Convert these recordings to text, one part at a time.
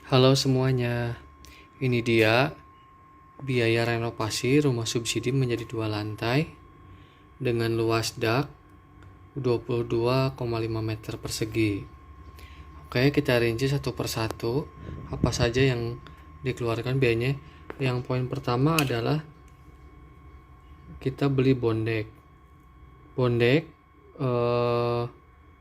Halo semuanya, ini dia biaya renovasi rumah subsidi menjadi 2 lantai dengan luas dak 22,5 meter persegi. Oke, kita rinci satu persatu apa saja yang dikeluarkan biayanya. Yang poin pertama adalah kita beli bondek. Bondek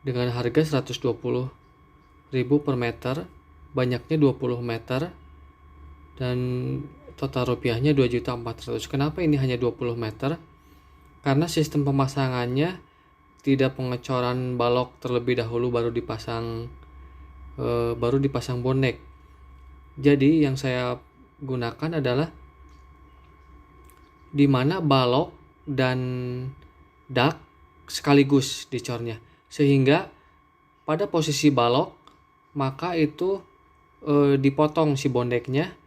dengan harga 120.000 per meter, banyaknya 20 meter, dan total rupiahnya 2.400.000. Kenapa ini hanya 20 meter? Karena sistem pemasangannya tidak pengecoran balok terlebih dahulu baru dipasang bondek. Jadi yang saya gunakan adalah di mana balok dan dak sekaligus dicornya, sehingga pada posisi balok maka itu dipotong si bondeknya,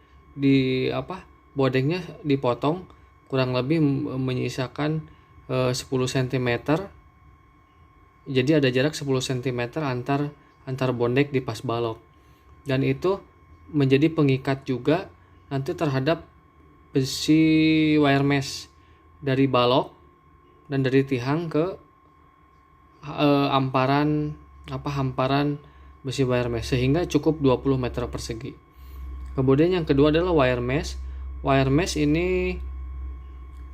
bondeknya dipotong kurang lebih menyisakan 10 cm. Jadi ada jarak 10 cm antar bondek di pas balok, dan itu menjadi pengikat juga nanti terhadap besi wire mesh dari balok dan dari tiang ke hamparan besi wire mesh, sehingga cukup 20 meter persegi. Kemudian yang kedua adalah wire mesh. Wire mesh ini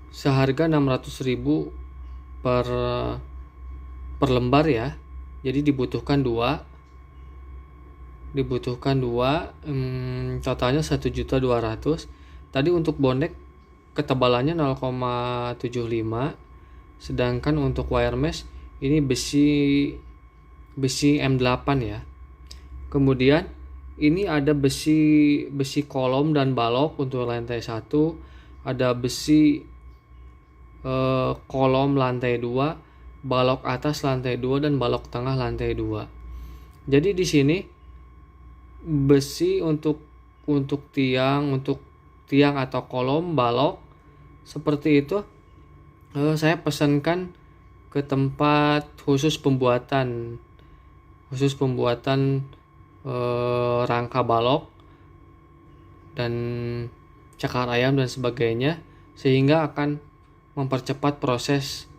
seharga 600.000 per lembar ya. Jadi dibutuhkan dua. Totalnya 1.200.000. Tadi untuk bondek ketebalannya 0,75, sedangkan untuk wire mesh ini besi M8 ya. Kemudian ini ada besi kolom dan balok untuk lantai 1, ada besi kolom lantai 2, balok atas lantai 2, dan balok tengah lantai 2. Jadi di sini besi untuk tiang atau kolom balok seperti itu saya pesankan ke tempat khusus pembuatan rangka balok dan cakar ayam dan sebagainya, sehingga akan mempercepat proses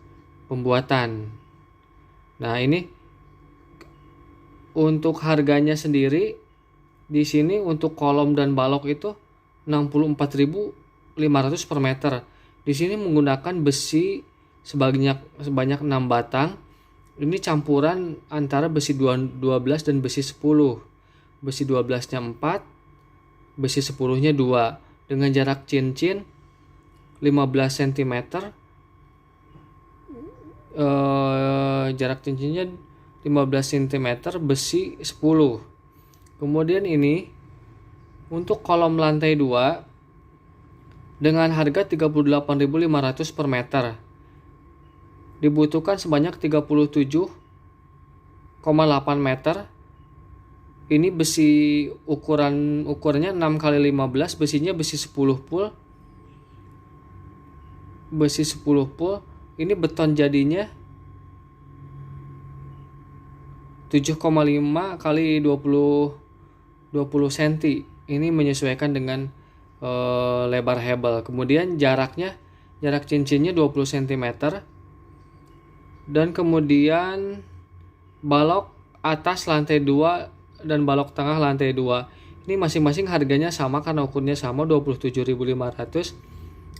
pembuatan. Nah, ini untuk harganya sendiri di sini untuk kolom dan balok itu 64.500 per meter. Di sini menggunakan besi sebanyak 6 batang. Ini campuran antara besi 12 dan besi 10. Besi 12-nya 4, besi 10-nya 2, dengan jarak cincin 15 cm. Jarak cincinnya 15 cm, besi 10. Kemudian ini untuk kolom lantai 2 dengan harga 38.500 per meter. Dibutuhkan sebanyak 37,8 meter. Ini besi ukurannya 6x15, besinya besi 10 pool. Besi 10 pool. Ini beton jadinya 7,5 kali 20 cm. Ini menyesuaikan dengan lebar hebel. Kemudian jarak cincinnya 20 cm. Dan kemudian balok atas lantai 2 dan balok tengah lantai 2. Ini masing-masing harganya sama karena ukurnya sama, 27.500.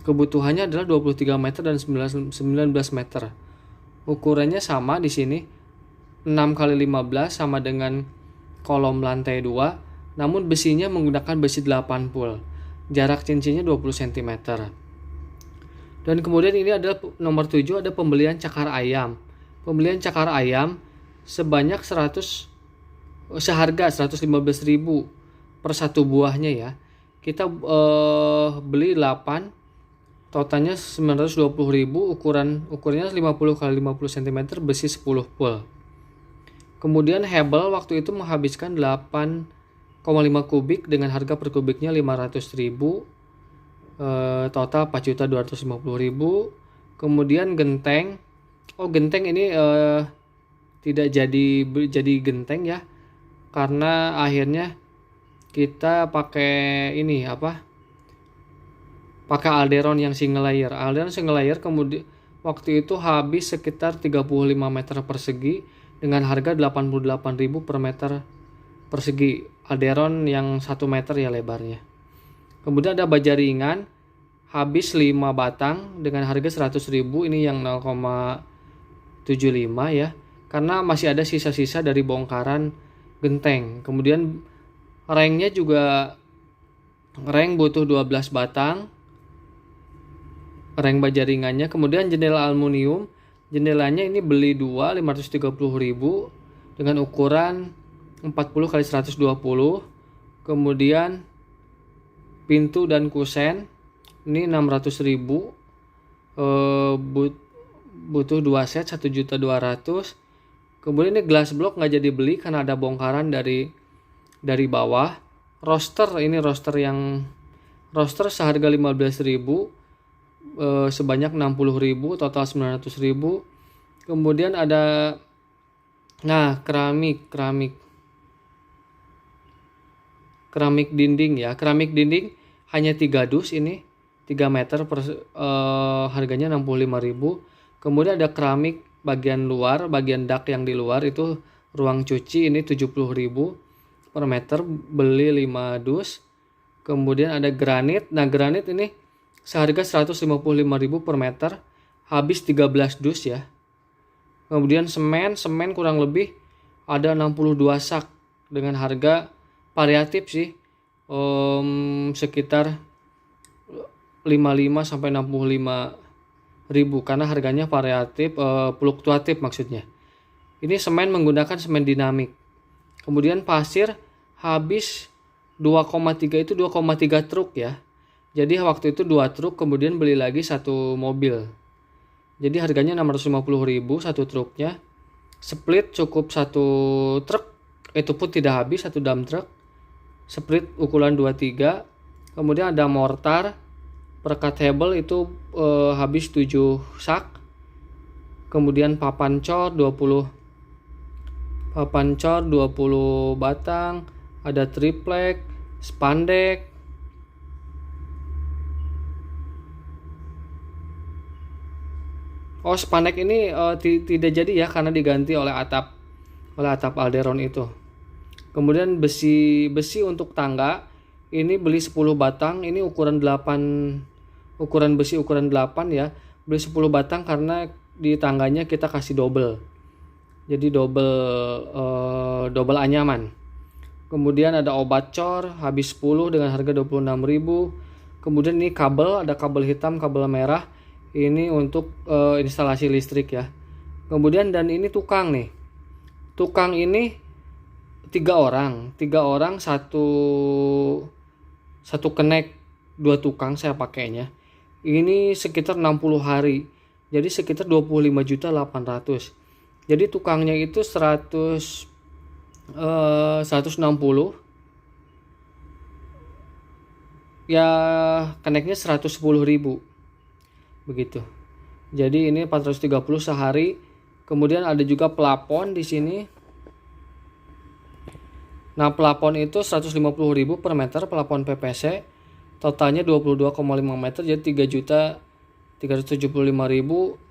Kebutuhannya adalah 23 meter dan 19 meter. Ukurannya sama di sini. 6x15 sama dengan kolom lantai 2, namun besinya menggunakan besi 8 pool. Jarak cincinnya 20 cm. Dan kemudian ini adalah nomor 7, ada pembelian cakar ayam. Pembelian cakar ayam sebanyak seharga 115.000 per satu buahnya ya. Kita beli 8, totalnya 920.000, ukurannya 50x50 cm, besi 10 pool. Kemudian hebel waktu itu menghabiskan 8,5 kubik dengan harga per kubiknya 500.000. Total 4.250.000. Kemudian genteng ini tidak jadi genteng ya, karena akhirnya kita pakai ini apa? Pakai Alderon yang single layer. Alderon single layer kemudian waktu itu habis sekitar 35 meter persegi dengan harga 88.000 per meter persegi. Alderon yang 1 meter ya lebarnya. Kemudian ada baja ringan habis 5 batang dengan harga 100.000, ini yang 0,75 ya. Karena masih ada sisa-sisa dari bongkaran genteng. Kemudian rengnya juga reng butuh 12 batang. Reng baja ringannya. Kemudian jendela aluminium. Jendelanya ini beli 2 530.000 dengan ukuran 40 x 120. Kemudian pintu dan kusen ini 600.000. Butuh 2 set 1.200.000. Kemudian ini glass block nggak jadi beli karena ada bongkaran dari bawah. Roster ini roster seharga 15.000, sebanyak 60.000, total 900.000. Kemudian ada keramik dinding ya. Keramik dinding hanya 3 dus ini 3 meter harganya 65.000. Kemudian ada keramik bagian luar, bagian dak yang di luar itu ruang cuci, ini 70.000 per meter, beli 5 dus. Kemudian ada granit. Granit ini seharga 155.000 per meter, habis 13 dus ya. Kemudian semen kurang lebih ada 62 sak dengan harga variatif sih, sekitar 55 sampai 65.000 karena harganya variatif, fluktuatif maksudnya. Ini semen menggunakan semen dinamik. Kemudian pasir habis 2,3 itu 2,3 truk ya. Jadi waktu itu 2 truk, kemudian beli lagi 1 mobil. Jadi harganya 650.000 1 truknya. Split cukup 1 truk, itu pun tidak habis 1 dump truck. Split ukuran 23. Kemudian ada mortar per table itu habis 7 sak. Kemudian papan cor 20 batang, ada triplek, spandek. Spandek ini tidak jadi ya karena diganti oleh atap Alderon itu. Kemudian besi untuk tangga ini beli 10 batang, ini ukuran besi ukuran 8 ya. Beli 10 batang karena di tangganya kita kasih double. Jadi double anyaman. Kemudian ada obat cor habis 10 dengan harga 26.000. Kemudian ini kabel, ada kabel hitam, kabel merah. Ini untuk instalasi listrik ya. Kemudian dan ini tukang nih. Tukang ini 3 orang, satu kenek, 2 tukang saya pakainya. Ini sekitar 60 hari. Jadi sekitar 25.800.000. Jadi tukangnya itu 160, ya keneknya 110.000 begitu. Jadi ini 430 sehari. Kemudian ada juga plafon di sini. Plafon itu 150.000 per meter, plafon PVC. Totalnya 22,5 meter, jadi 3.375.000.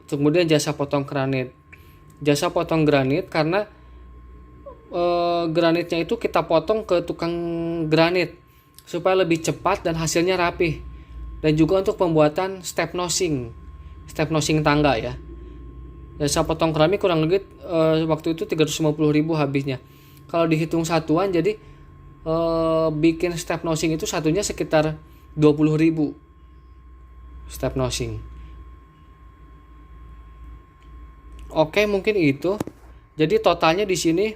Kemudian jasa potong granit. Jasa potong granit karena granitnya itu kita potong ke tukang granit supaya lebih cepat dan hasilnya rapih. Dan juga untuk pembuatan step nosing tangga ya. Jasa potong keramik kurang lebih waktu itu 350.000 habisnya. Kalau dihitung satuan jadi bikin step nosing itu satunya sekitar 20.000 step nosing. Oke, mungkin itu. Jadi totalnya di sini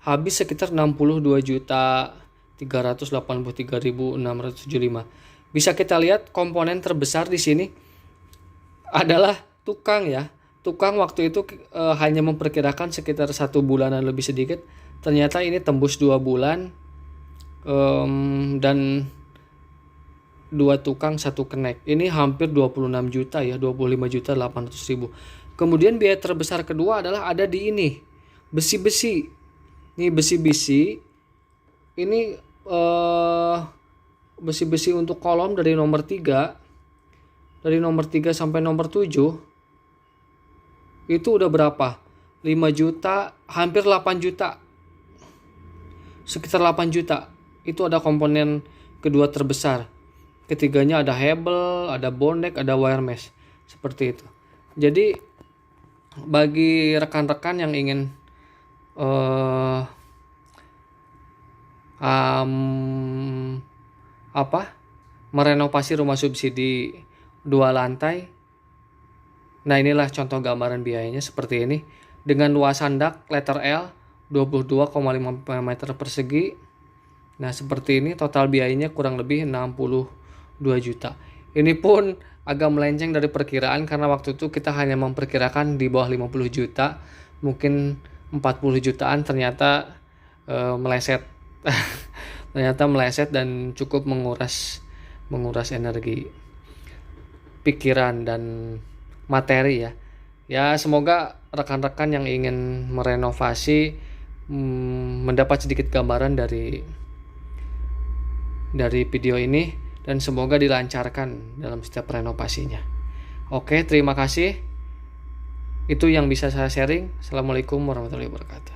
habis sekitar 62.383.675. Bisa kita lihat komponen terbesar di sini adalah tukang ya. Tukang waktu itu hanya memperkirakan sekitar 1 bulanan lebih sedikit. Ternyata ini tembus 2 bulan dan 2 tukang 1 kenek. Ini hampir 26 juta ya, 25.800.000. Kemudian biaya terbesar kedua adalah ada di ini, besi-besi. Ini besi-besi. Ini besi-besi untuk kolom dari nomor 3 sampai nomor 7 itu udah berapa? 5 juta, hampir 8 juta. Sekitar 8 juta. Itu ada komponen kedua terbesar. Ketiganya ada Hebel, ada Bondek, ada wire mesh. Seperti itu. Jadi bagi rekan-rekan yang ingin merenovasi rumah subsidi 2 lantai. Nah, inilah contoh gambaran biayanya seperti ini. Dengan luasan dak letter L 22,5 meter persegi. Nah, seperti ini total biayanya kurang lebih 62 juta. Ini pun agak melenceng dari perkiraan karena waktu itu kita hanya memperkirakan di bawah 50 juta. Mungkin 40 jutaan ternyata meleset. Ternyata meleset dan cukup menguras energi, pikiran dan materi ya. Ya, semoga rekan-rekan yang ingin merenovasi mendapat sedikit gambaran dari video ini dan semoga dilancarkan dalam setiap renovasinya. Oke, terima kasih. Itu yang bisa saya sharing. Assalamualaikum warahmatullahi wabarakatuh.